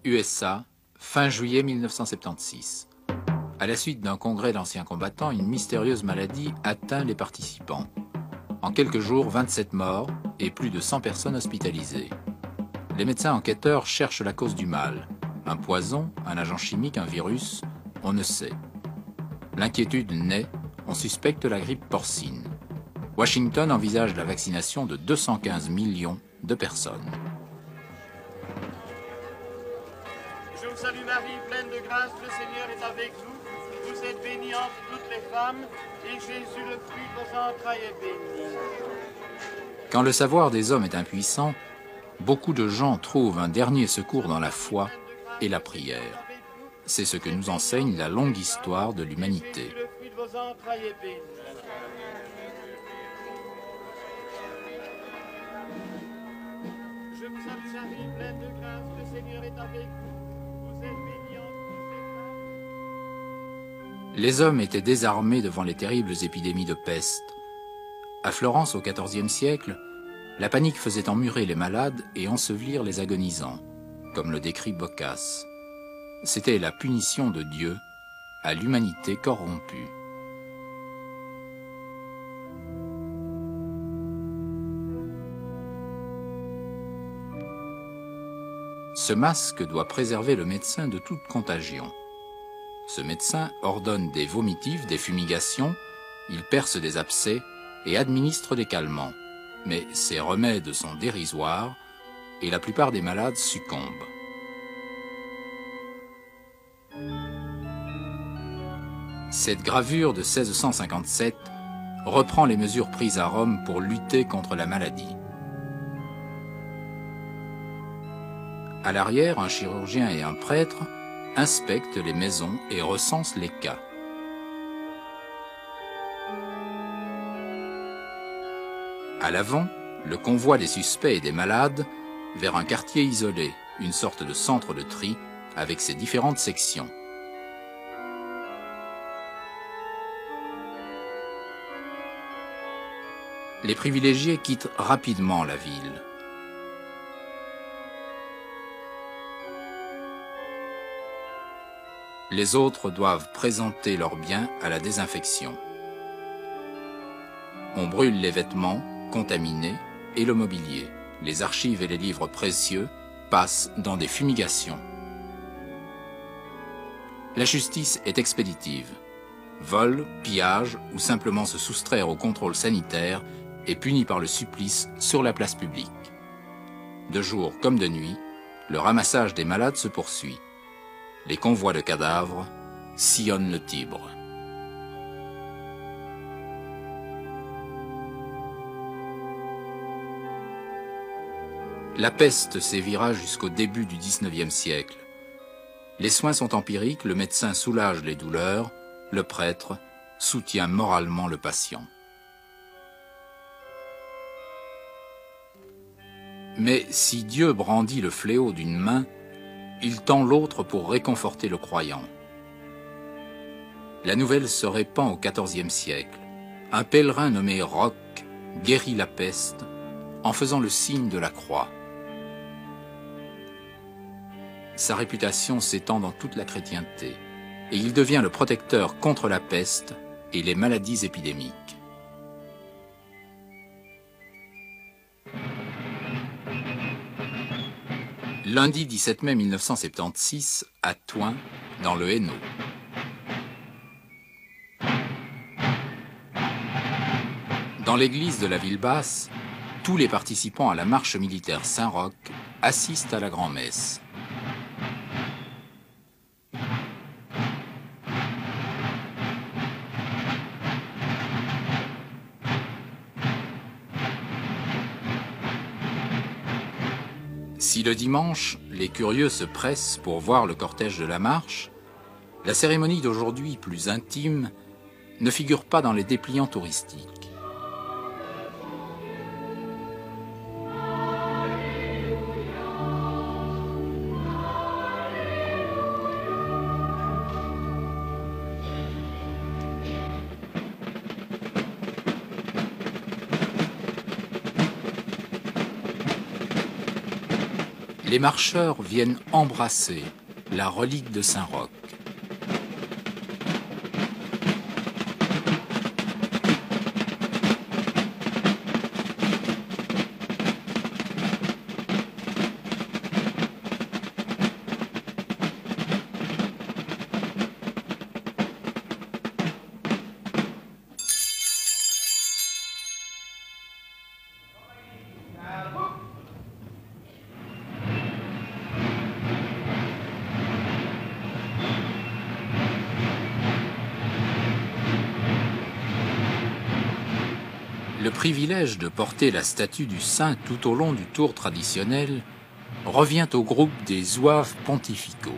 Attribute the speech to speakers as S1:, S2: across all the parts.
S1: USA, fin juillet 1976. À la suite d'un congrès d'anciens combattants, une mystérieuse maladie atteint les participants. En quelques jours, 27 morts et plus de 100 personnes hospitalisées. Les médecins enquêteurs cherchent la cause du mal. Un poison, un agent chimique, un virus, on ne sait. L'inquiétude naît, on suspecte la grippe porcine. Washington envisage la vaccination de 215 millions de personnes.
S2: Je vous salue Marie, pleine de grâce, le Seigneur est avec vous. Vous êtes bénie entre toutes les femmes, et Jésus, le fruit de vos entrailles, est béni.
S1: Quand le savoir des hommes est impuissant, beaucoup de gens trouvent un dernier secours dans la foi et la prière. C'est ce que nous enseigne la longue histoire de l'humanité.
S2: Jésus, le fruit de vos entrailles, est béni. Je vous salue Marie, pleine de grâce, le Seigneur est avec vous. Vous êtes bénie entre toutes les femmes.
S1: Les hommes étaient désarmés devant les terribles épidémies de peste. À Florence, au XIVe siècle, la panique faisait emmurer les malades et ensevelir les agonisants, comme le décrit Boccace. C'était la punition de Dieu à l'humanité corrompue. Ce masque doit préserver le médecin de toute contagion. Ce médecin ordonne des vomitifs, des fumigations, il perce des abcès et administre des calmants. Mais ces remèdes sont dérisoires et la plupart des malades succombent. Cette gravure de 1657 reprend les mesures prises à Rome pour lutter contre la maladie. À l'arrière, un chirurgien et un prêtre inspectent les maisons et recensent les cas. À l'avant, le convoi des suspects et des malades vers un quartier isolé, une sorte de centre de tri avec ses différentes sections. Les privilégiés quittent rapidement la ville. Les autres doivent présenter leurs biens à la désinfection. On brûle les vêtements contaminés et le mobilier. Les archives et les livres précieux passent dans des fumigations. La justice est expéditive. Vol, pillage ou simplement se soustraire au contrôle sanitaire est puni par le supplice sur la place publique. De jour comme de nuit, le ramassage des malades se poursuit. Les convois de cadavres sillonnent le Tibre. La peste sévira jusqu'au début du XIXe siècle. Les soins sont empiriques, le médecin soulage les douleurs, le prêtre soutient moralement le patient. Mais si Dieu brandit le fléau d'une main, il tend l'autre pour réconforter le croyant. La nouvelle se répand au XIVe siècle. Un pèlerin nommé Roch guérit la peste en faisant le signe de la croix. Sa réputation s'étend dans toute la chrétienté et il devient le protecteur contre la peste et les maladies épidémiques. Lundi 17 mai 1976, à Thoin, dans le Hainaut. Dans l'église de la ville basse, tous les participants à la marche militaire Saint-Roch assistent à la grand-messe. Si le dimanche, les curieux se pressent pour voir le cortège de la marche, la cérémonie d'aujourd'hui, plus intime, ne figure pas dans les dépliants touristiques. les marcheurs viennent embrasser la relique de Saint-Roch. Le privilège de porter la statue du saint tout au long du tour traditionnel revient au groupe des zouaves pontificaux.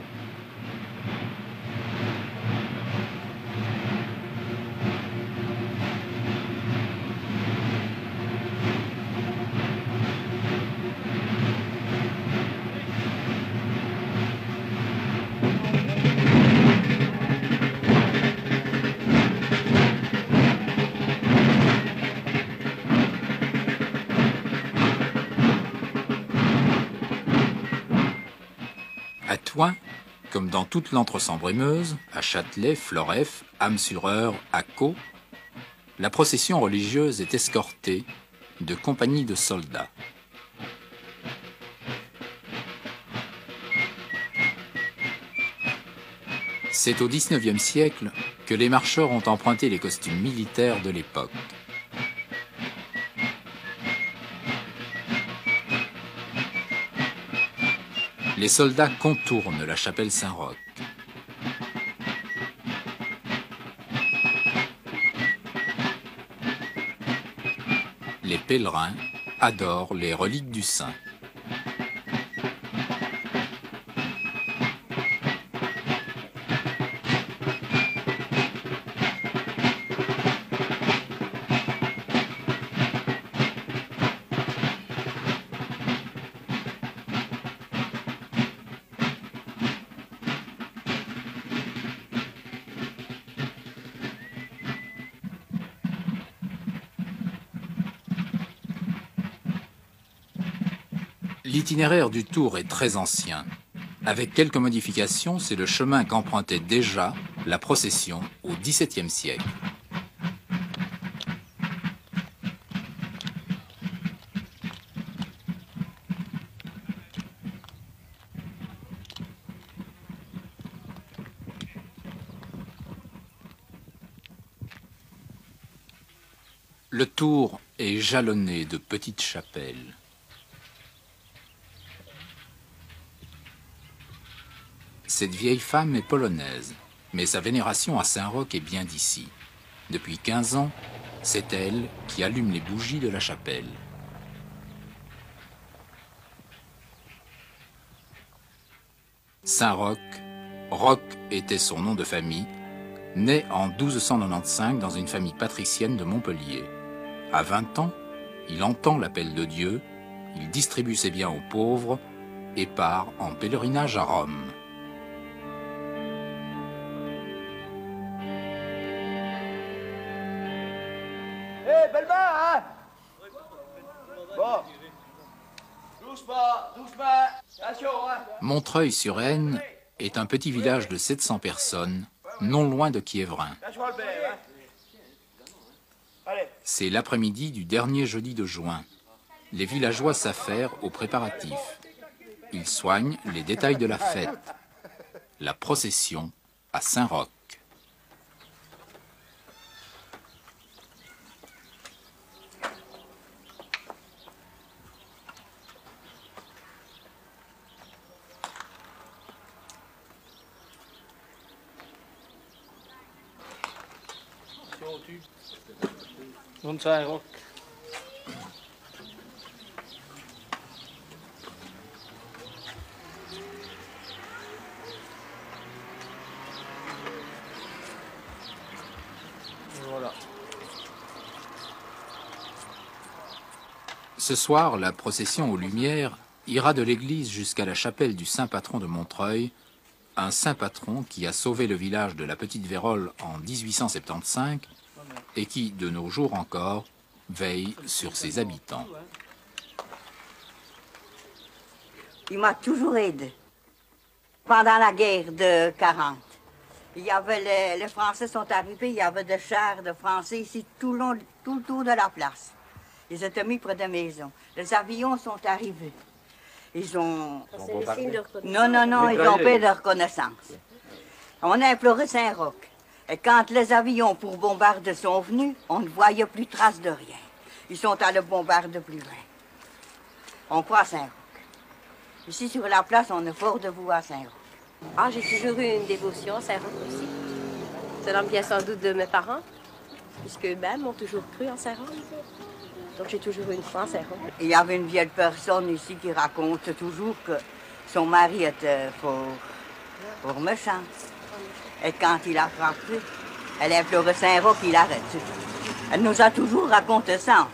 S1: À Thoin, comme dans toute l'Entre-Sambre-et-Meuse, à Châtelet, Floreffe, Ham-sur-Eure, à Caux, la procession religieuse est escortée de compagnies de soldats. C'est au XIXe siècle que les marcheurs ont emprunté les costumes militaires de l'époque. Les soldats contournent la chapelle Saint-Roch. Les pèlerins adorent les reliques du saint. L'itinéraire du Tour est très ancien. Avec quelques modifications, c'est le chemin qu'empruntait déjà la procession au XVIIe siècle. Le Tour est jalonné de petites chapelles. Cette vieille femme est polonaise, mais sa vénération à Saint-Roch est bien d'ici. Depuis 15 ans, c'est elle qui allume les bougies de la chapelle. Saint-Roch, Roch était son nom de famille, né en 1295 dans une famille patricienne de Montpellier. À 20 ans, il entend l'appel de Dieu, il distribue ses biens aux pauvres et part en pèlerinage à Rome.
S2: Belle main, hein? Bon. Doucement. Attention, hein?
S1: Montreuil-sur-Aisne est un petit village de 700 personnes, non loin de Quiévrain. C'est l'après-midi du dernier jeudi de juin. Les villageois s'affairent aux préparatifs. Ils soignent les détails de la fête. La procession à Saint-Roch.
S3: Saint-Roch. Voilà.
S1: Ce soir, la procession aux Lumières ira de l'église jusqu'à la chapelle du saint patron de Montreuil, un saint patron qui a sauvé le village de la Petite Vérole en 1875 et qui, de nos jours encore, veille sur ses habitants.
S4: Il m'a toujours aidé. Pendant la guerre de 40, il y avait les Français sont arrivés, il y avait des chars de Français ici tout le tour de la place. Ils étaient mis près des maisons. Les avions sont arrivés. Ils ont...
S5: C'est le signe de reconnaissance.
S4: Non, ils ont fait de reconnaissance. On a imploré Saint-Roch. Et quand les avions pour bombarder sont venus, on ne voyait plus trace de rien. Ils sont allés bombarder plus loin. On croit à Saint-Roch. Ici, sur la place, on est fort debout à Saint-Roch.
S5: Ah, j'ai toujours eu une dévotion à Saint-Roch aussi. Cela me vient sans doute de mes parents, puisque eux-mêmes ont toujours cru en Saint-Roch. Donc j'ai toujours eu une foi en Saint-Roch.
S4: Il y avait une vieille personne ici qui raconte toujours que son mari était fort méchant. Et quand il a frappé, elle a imploré Saint-Roch qu'il arrête. Elle nous a toujours raconté ça, en fait.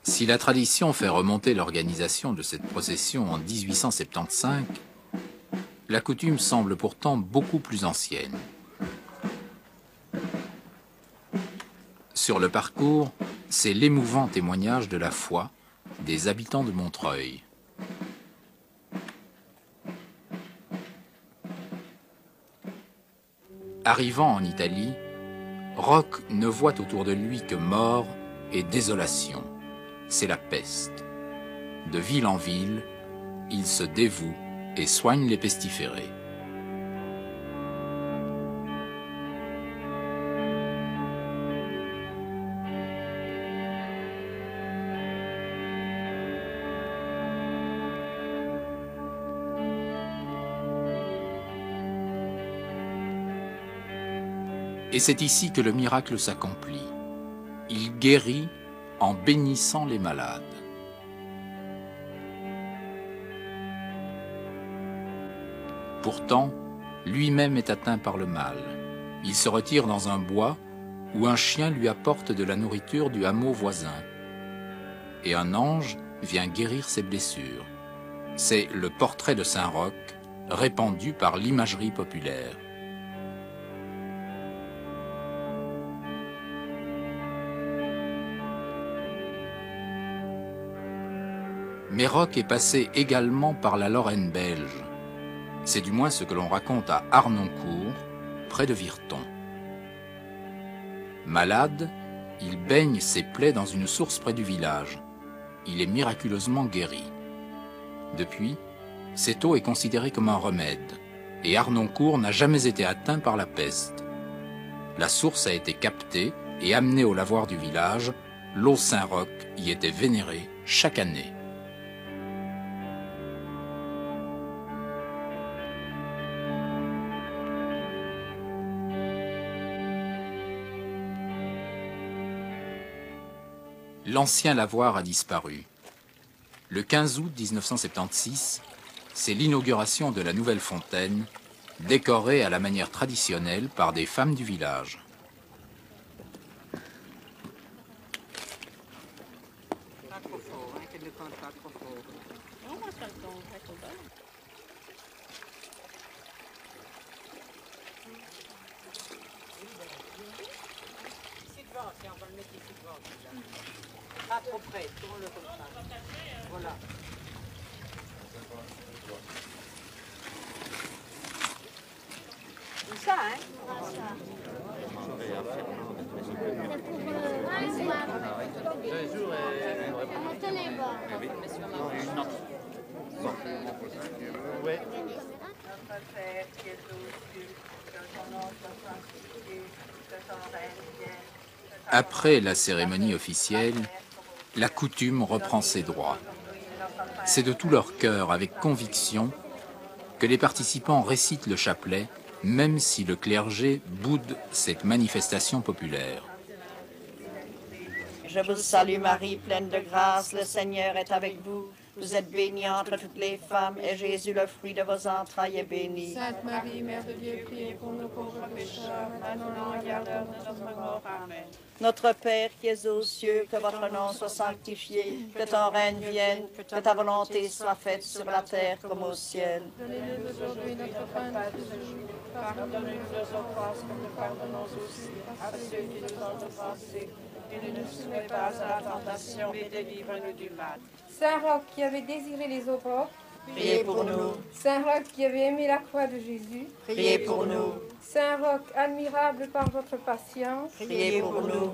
S1: Si la tradition fait remonter l'organisation de cette procession en 1875, la coutume semble pourtant beaucoup plus ancienne. Sur le parcours, c'est l'émouvant témoignage de la foi des habitants de Montreuil. Arrivant en Italie, Roch ne voit autour de lui que mort et désolation. C'est la peste. De ville en ville, il se dévoue et soigne les pestiférés. Et c'est ici que le miracle s'accomplit. Il guérit en bénissant les malades. Pourtant, lui-même est atteint par le mal. Il se retire dans un bois où un chien lui apporte de la nourriture du hameau voisin. Et un ange vient guérir ses blessures. C'est le portrait de Saint Roch, répandu par l'imagerie populaire. Mais Roch est passé également par la Lorraine belge. C'est du moins ce que l'on raconte à Arnoncourt, près de Virton. Malade, il baigne ses plaies dans une source près du village. Il est miraculeusement guéri. Depuis, cette eau est considérée comme un remède, et Arnoncourt n'a jamais été atteint par la peste. La source a été captée et amenée au lavoir du village. L'eau Saint-Roch y était vénérée chaque année. L'ancien lavoir a disparu. Le 15 août 1976, c'est l'inauguration de la nouvelle fontaine décorée à la manière traditionnelle par des femmes du village.
S4: Pas trop près, tourne-le comme ça. Voilà. C'est ça, hein?
S1: Après la cérémonie officielle, la coutume reprend ses droits. C'est de tout leur cœur, avec conviction, que les participants récitent le chapelet, même si le clergé boude cette manifestation populaire.
S6: Je vous salue Marie, pleine de grâce, le Seigneur est avec vous. Vous êtes bénie entre toutes les femmes, et Jésus, le fruit de vos entrailles, est béni.
S7: Sainte Marie, Mère de Dieu, priez pour nous pauvres pécheurs, maintenant et à l'heure de notre mort. Amen.
S6: Notre Père qui es aux cieux, que votre nom soit sanctifié, que ton règne vienne, que ta volonté soit faite sur la terre comme au ciel.
S7: Donnez-nous aujourd'hui notre pain de ce jour. Pardonne-nous nos offenses comme nous pardonnons aussi à ceux qui nous ont offensés. Et ne nous soumets pas à la tentation, mais délivre-nous du mal.
S8: Saint Roch qui avait désiré les aurores,
S6: Priez pour nous,
S8: Saint Roch qui avait aimé la croix de Jésus,
S6: priez pour nous,
S8: Saint Roch admirable par votre patience,
S6: priez pour nous,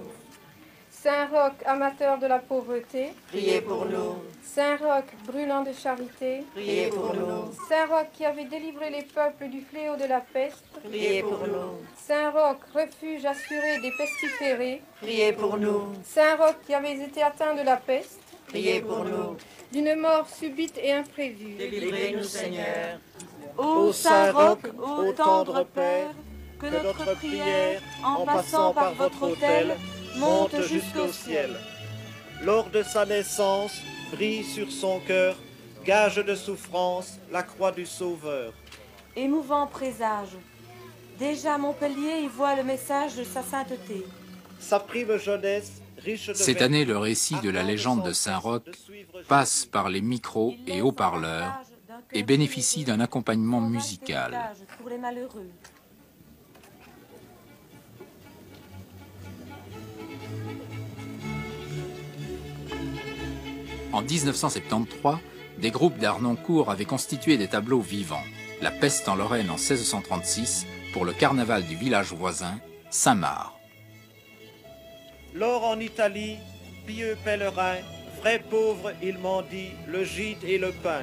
S8: Saint Roch amateur de la pauvreté,
S6: priez pour nous,
S8: Saint Roch brûlant de charité,
S6: priez pour nous,
S8: Saint Roch qui avait délivré les peuples du fléau de la peste,
S6: priez pour nous,
S8: Saint Roch refuge assuré des pestiférés,
S6: priez pour nous,
S8: Saint Roch qui avait été atteint de la peste,
S6: priez pour nous.
S8: d'une mort subite et imprévue.
S6: Délivrez-nous, Seigneur.
S4: Ô Saint Roch, ô tendre Père, que notre prière, en passant par votre autel, monte jusqu'au ciel.
S9: Lors de sa naissance, brille sur son cœur, gage de souffrance, la croix du Sauveur.
S10: Émouvant présage. Déjà Montpellier y voit le message de sa sainteté.
S9: Sa prime jeunesse, riche de
S1: Cette année, le récit de la légende de Saint-Roch passe par les micros et haut-parleurs et bénéficie d'un accompagnement musical.
S10: Pour les malheureux.
S1: En 1973, des groupes d'Arnoncourt avaient constitué des tableaux vivants. La peste en Lorraine en 1636 pour le carnaval du village voisin, Saint-Marc.
S9: Lors en Italie, pieux pèlerins, vrais pauvres, ils mendient le gîte et le pain.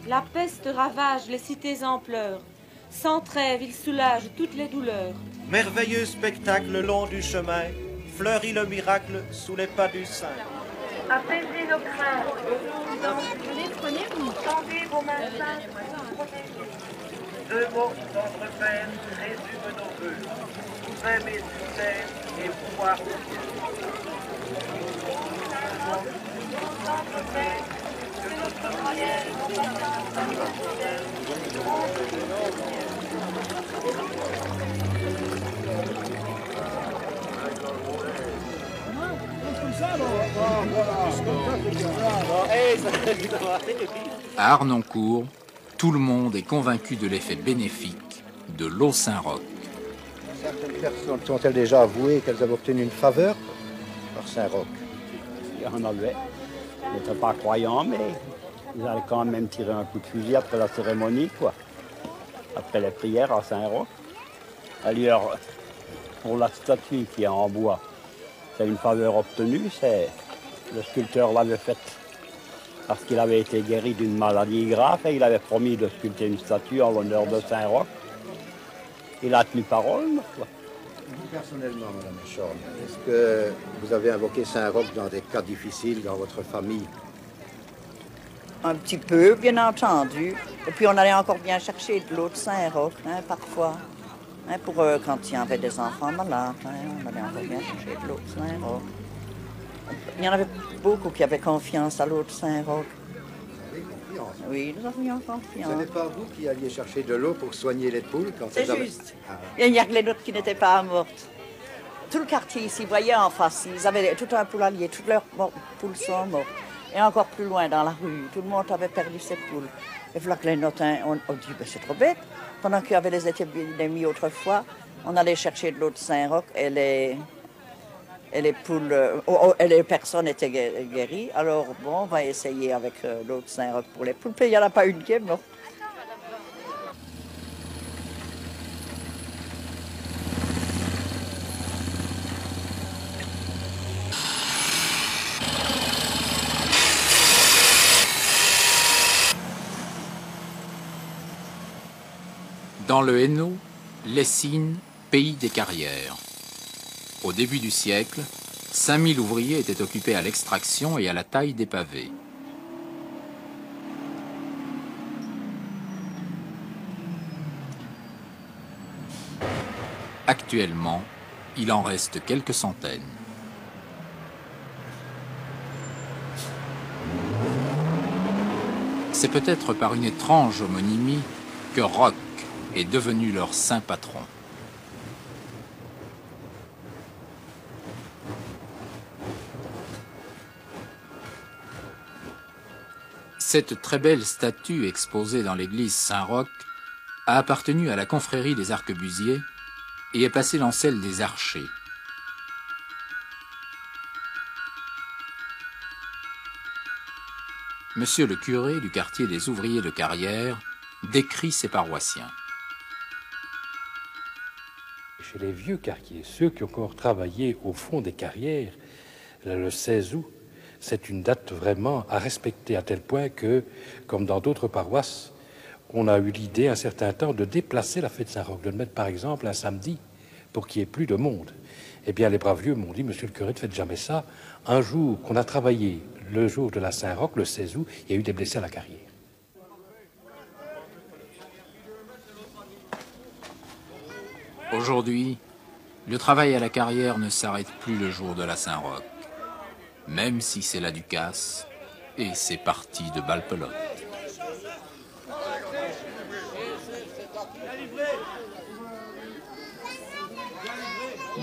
S10: La peste ravage les cités en pleurs. Sans trêve, il soulage toutes les douleurs.
S9: Merveilleux spectacle le long du chemin, fleurit le miracle sous les pas du Saint.
S8: Apaisez nos craintes, tendez vos mains saintes,
S9: Deux mots notre Père résument nos vœux, nous aimer sur terre et pouvoir au ciel.
S8: Notre Père, que notre prière, en passant par votre autel, monte jusqu'au ciel.
S1: À Arnoncourt, tout le monde est convaincu de l'effet bénéfique de l'eau Saint-Roch.
S11: Certaines personnes sont-elles déjà avouées qu'elles avaient obtenu une faveur par Saint-Roch?
S12: Il y en avait. Ils n'étaient pas croyants, mais ils allaient quand même tirer un coup de fusil après la cérémonie, quoi. Après les prières à Saint-Roch. D'ailleurs, pour la statue qui est en bois, c'est une faveur obtenue, le sculpteur l'avait faite parce qu'il avait été guéri d'une maladie grave et il avait promis de sculpter une statue en l'honneur de Saint-Roch. Il a tenu parole, quoi.
S11: Vous, personnellement, Madame Chorne, est-ce que vous avez invoqué Saint-Roch dans des cas difficiles dans votre famille?
S6: Un petit peu, bien entendu. Et puis on allait encore bien chercher de l'eau de Saint-Roch, hein, parfois. Hein, pour quand il y avait des enfants malades, hein, on allait encore bien chercher de l'eau de Saint-Roch. Il y en avait beaucoup qui avaient confiance à l'eau de Saint-Roch.
S11: Vous avez compris confiance.
S6: Oui, nous avions confiance.
S11: Ce n'est pas vous qui alliez chercher de l'eau pour soigner les poules quand
S6: C'est
S11: elles avaient...
S6: juste.
S11: Ah.
S6: Il n'y a que les nôtres qui n'étaient pas mortes. Tout le quartier ici, vous voyez en face, ils avaient tout un poulailler, toutes leurs poules sont mortes. Et encore plus loin, dans la rue, tout le monde avait perdu ses poules. Et voilà que les nôtres, on dit, ben, c'est trop bête. Pendant qu'il y avait les épidémies autrefois, on allait chercher de l'eau de Saint-Roch et les poules, et les personnes étaient guéries. Alors, bon, on va essayer avec l'eau de Saint-Roch pour les poules. Puis il n'y en a pas une qui est morte.
S1: Dans le Hainaut, Lessines, pays des carrières. Au début du siècle, 5000 ouvriers étaient occupés à l'extraction et à la taille des pavés. Actuellement, il en reste quelques centaines. C'est peut-être par une étrange homonymie que Roch est devenu leur saint patron. Cette très belle statue exposée dans l'église Saint-Roch a appartenu à la confrérie des arquebusiers et est passée dans celle des archers. Monsieur le curé du quartier des ouvriers de carrière décrit ses paroissiens.
S13: Chez les vieux quartiers, ceux qui ont encore travaillé au fond des carrières, le 16 août, c'est une date vraiment à respecter à tel point que, comme dans d'autres paroisses, on a eu l'idée un certain temps de déplacer la fête Saint-Roch, de le mettre par exemple un samedi pour qu'il n'y ait plus de monde. Eh bien, les braves vieux m'ont dit, monsieur le curé, ne faites jamais ça. Un jour qu'on a travaillé, le jour de la Saint-Roch, le 16 août, il y a eu des blessés à la carrière.
S1: Aujourd'hui, le travail à la carrière ne s'arrête plus le jour de la Saint-Roch, même si c'est la Ducasse et c'est parti de Balpelotte.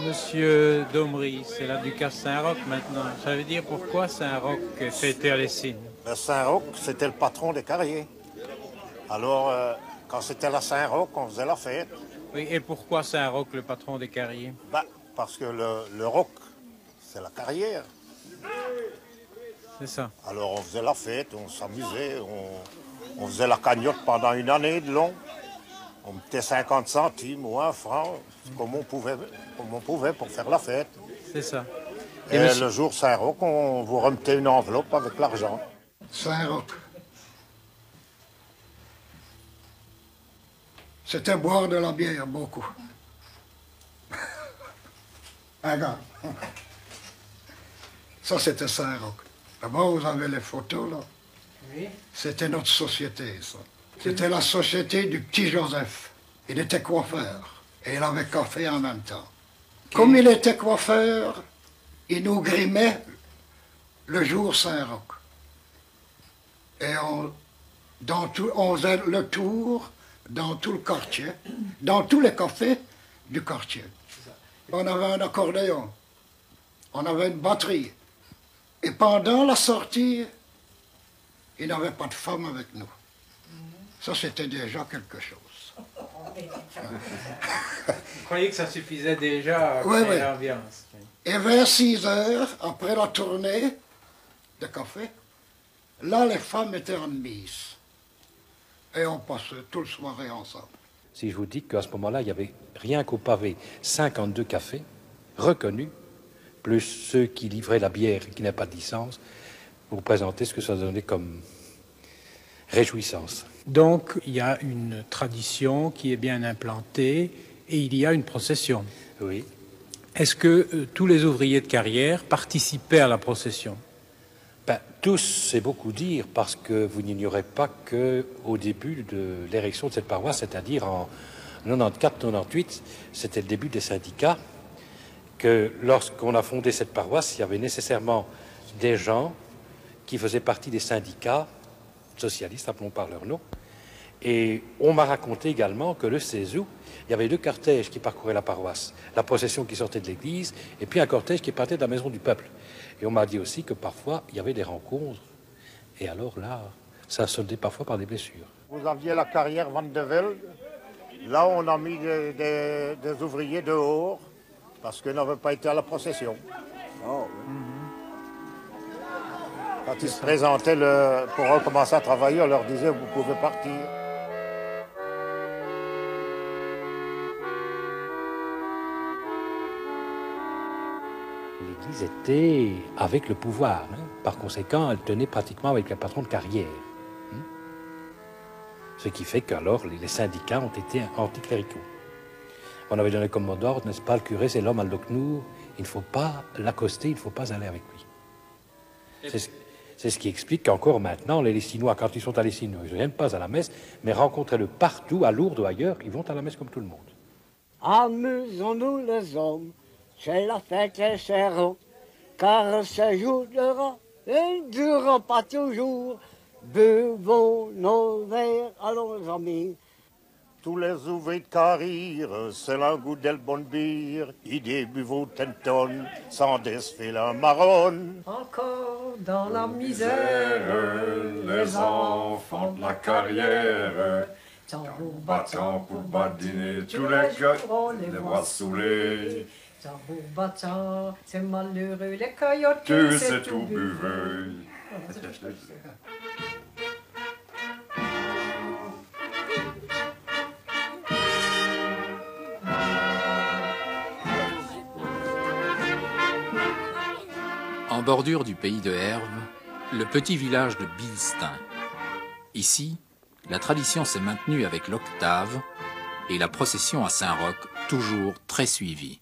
S3: Monsieur Domry, c'est la Ducasse Saint-Roch maintenant. Ça veut dire pourquoi Saint-Roch est fêté à Lessines?
S14: Le Saint-Roch, c'était le patron des carriers. Alors, quand c'était la Saint-Roch, on faisait la fête.
S3: Oui, et pourquoi Saint-Roch, le patron des carriers?
S14: Parce que le roc, c'est la carrière.
S3: C'est ça.
S14: Alors, on faisait la fête, on s'amusait, on faisait la cagnotte pendant une année de long. On mettait 50 centimes ou 1 franc, comme on pouvait pour faire la fête.
S3: C'est ça.
S14: Et le jour Saint-Roch, on vous remettait une enveloppe avec l'argent.
S15: Saint-Roch. C'était boire de la bière, beaucoup. Regarde. Ça, c'était Saint-Roch. D'abord, vous avez les photos, là.
S3: Oui.
S15: C'était notre société, ça. C'était la société du petit Joseph. Il était coiffeur. Et il avait café en même temps. Comme il était coiffeur, il nous grimait le jour Saint-Roch. Et on faisait le tour dans tout le quartier, dans tous les cafés du quartier. On avait un accordéon, on avait une batterie. Et pendant la sortie, il n'y avait pas de femme avec nous. Ça, c'était déjà quelque chose.
S3: Vous croyez que ça suffisait déjà à créer l'ambiance?
S15: Et vers 6 heures, après la tournée de café, là, les femmes étaient en mise. Et on passait toute la soirée ensemble.
S13: Si je vous dis qu'à ce moment-là, il y avait rien qu'au pavé 52 cafés reconnus, plus ceux qui livraient la bière qui n'avaient pas de licence, pour vous présenter ce que ça donnait comme réjouissance.
S3: Donc, il y a une tradition qui est bien implantée et il y a une procession.
S13: Oui.
S3: Est-ce que tous les ouvriers de carrière participaient à la procession?
S13: Tous, c'est beaucoup dire, parce que vous n'ignorez pas qu'au début de l'érection de cette paroisse, c'est-à-dire en 94-98, c'était le début des syndicats, que lorsqu'on a fondé cette paroisse, il y avait nécessairement des gens qui faisaient partie des syndicats socialistes, appelons par leur nom. Et on m'a raconté également que le 16 août, il y avait 2 cortèges qui parcouraient la paroisse. La procession qui sortait de l'église et puis un cortège qui partait de la maison du peuple. Et on m'a dit aussi que parfois, il y avait des rencontres. Et alors là, ça a soldé parfois par des blessures.
S14: Vous aviez la carrière Van de Velde. Là, on a mis des ouvriers dehors parce qu'ils n'avaient pas été à la procession.
S11: Oh,
S14: Quand ils se présentaient pour recommencer à travailler, on leur disait « vous pouvez partir ».
S13: L'Église était avec le pouvoir. Hein. Par conséquent, elle tenait pratiquement avec un patron de carrière. Hein. Ce qui fait qu'alors, les syndicats ont été anticléricaux. On avait donné comme mot d'ordre, n'est-ce pas, le curé, c'est l'homme al-Doknour, il ne faut pas l'accoster, il ne faut pas aller avec lui. C'est ce qui explique qu'encore maintenant, les Lessinois, quand ils sont à Lessino, ils ne viennent pas à la messe, mais rencontrez-le partout, à Lourdes ou ailleurs, ils vont à la messe comme tout le monde.
S16: Amusons-nous les hommes, c'est la fête et Saint-Roch, car ce jour durera et ne durera pas toujours. Buvons nos verres, allons amis.
S14: Tous les ouvriers de carrière, c'est la goût del bon bière, idée buvons tenton, sans desfile marron.
S17: Encore dans la misère, les enfants de la carrière, tambour battant pour badiner, tous les gars, on les voit saouler. Tambour battant, c'est malheureux, les coyotes, c'est tout buveux.
S1: En bordure du pays de Herve, le petit village de Bilstain. Ici, la tradition s'est maintenue avec l'octave et la procession à Saint-Roch, toujours très suivie.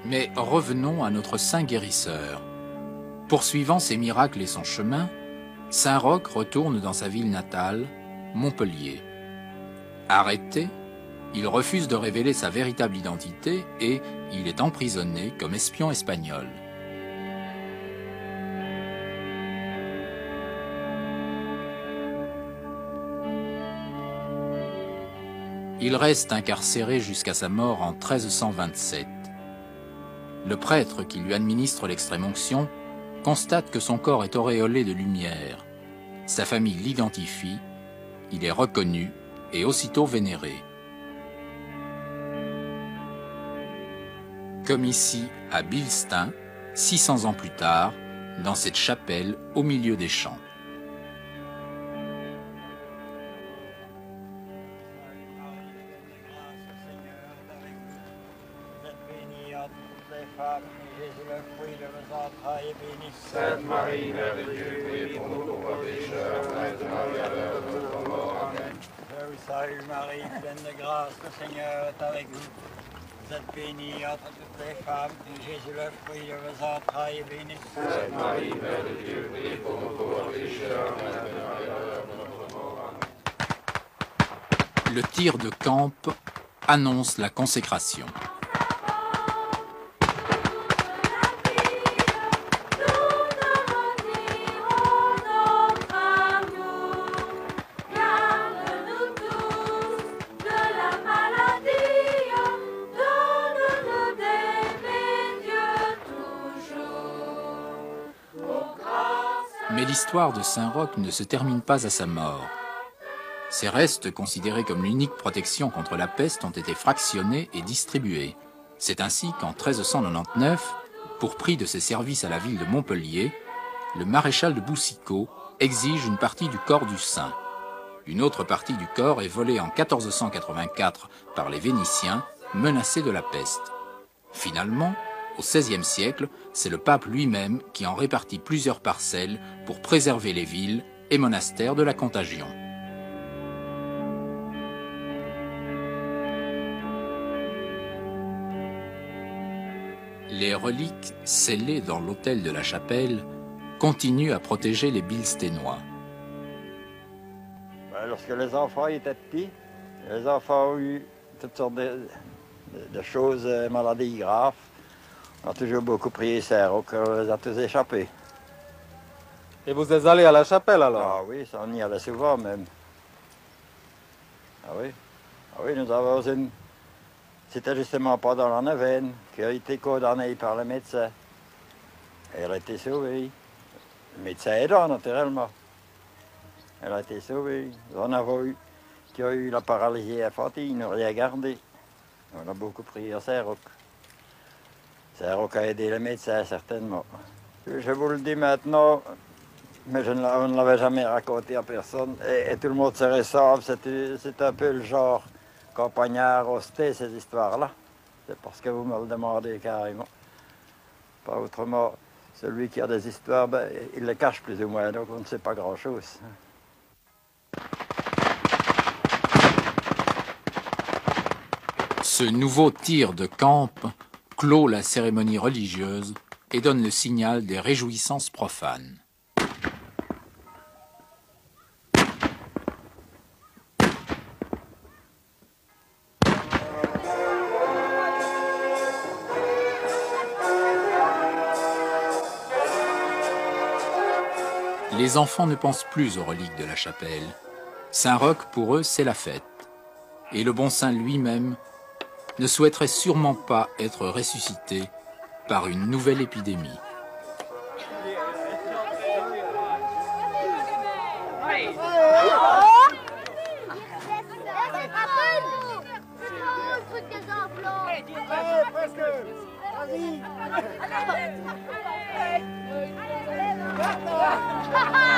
S1: Mais revenons à notre saint guérisseur. Poursuivant ses miracles et son chemin, Saint-Roch retourne dans sa ville natale, Montpellier. Arrêté, il refuse de révéler sa véritable identité et il est emprisonné comme espion espagnol. Il reste incarcéré jusqu'à sa mort en 1327. Le prêtre qui lui administre l'extrême-onction constate que son corps est auréolé de lumière. Sa famille l'identifie, il est reconnu et aussitôt vénéré. Comme ici à Bilstain, 600 ans plus tard, dans cette chapelle au milieu des champs.
S17: Sainte Marie, Mère de Dieu, priez pour nous pauvres pécheurs, maintenant et à l'heure de notre mort. Amen.
S16: Je vous salue Marie, pleine de grâce, le Seigneur est avec vous. Vous êtes bénie entre toutes les femmes, et Jésus, le fruit de vos entrailles, est béni.
S17: Sainte Marie, Mère de Dieu, priez pour nous pauvres pécheurs, maintenant et à l'heure de notre mort. Amen.
S1: Le tir de camp annonce la consécration. Mais l'histoire de Saint-Roch ne se termine pas à sa mort. Ses restes, considérés comme l'unique protection contre la peste, ont été fractionnés et distribués. C'est ainsi qu'en 1399, pour prix de ses services à la ville de Montpellier, le maréchal de Boucicaut exige une partie du corps du saint. Une autre partie du corps est volée en 1484 par les Vénitiens, menacés de la peste. Finalement, au XVIe siècle, c'est le pape lui-même qui en répartit plusieurs parcelles pour préserver les villes et monastères de la contagion. Les reliques scellées dans l'autel de la chapelle continuent à protéger les Bilsténois.
S12: Lorsque les enfants étaient petits, les enfants ont eu toutes sortes de choses, maladies graves. On a toujours beaucoup prié Saint-Roch, on les a tous échappés.
S18: Et vous êtes allé à la chapelle alors?
S12: Ah oui, ça, on y allait souvent même. Ah oui, nous avons une... C'était justement pendant la neuvaine qui a été condamnée par le médecin. Elle a été sauvée. Le médecin aidant, naturellement. Elle a été sauvée. On a eu qui a eu la paralysie infantile, ils n'ont rien gardé. On a beaucoup prié à Saint-Roch. Saint-Roch a aidé le médecin, certainement. Je vous le dis maintenant, mais on ne l'avait jamais raconté à personne. Et tout le monde se ressemble. C'est un peu le genre campagnard hosté, ces histoires-là. C'est parce que vous me le demandez carrément. Pas autrement. Celui qui a des histoires, ben, il les cache plus ou moins, donc on ne sait pas grand-chose.
S1: Ce nouveau tir de camp clôt la cérémonie religieuse et donne le signal des réjouissances profanes. Les enfants ne pensent plus aux reliques de la chapelle. Saint-Roch, pour eux, c'est la fête. Et le bon saint lui-même ne souhaiterait sûrement pas être ressuscité par une nouvelle épidémie.
S8: Ha ha!